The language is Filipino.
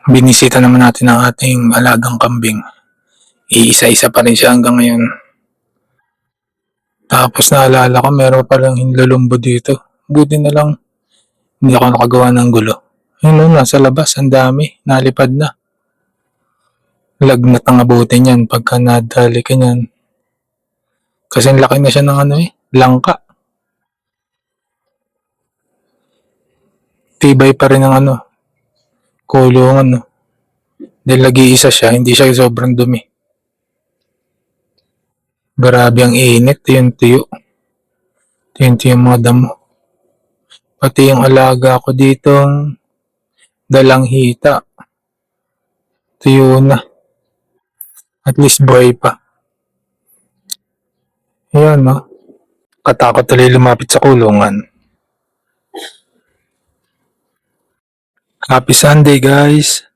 Binisita naman natin ang ating alagang kambing. Iisa-isa pa rin siya hanggang ngayon. Tapos naalala ko meron pa lang hinlulumbo dito. Buti na lang hindi ako nakagawa ng gulo. Yun o, nasa labas, ang dami, nalipad na. Lagnat ang abutin yan pagka nadali ka niyan. Kasi laki na siya ng langka. Tibay pa rin ang kulungan. No? Dahil nag-iisa siya, hindi siya sobrang dumi. Grabe ang init, yung tuyo. Yung mga damo. Pati yung alaga ko dito, dalang hita. Tuyo na. At least buhay pa. Ayan, no? Katakot tuloy lumapit sa kulungan. Happy Sunday, guys!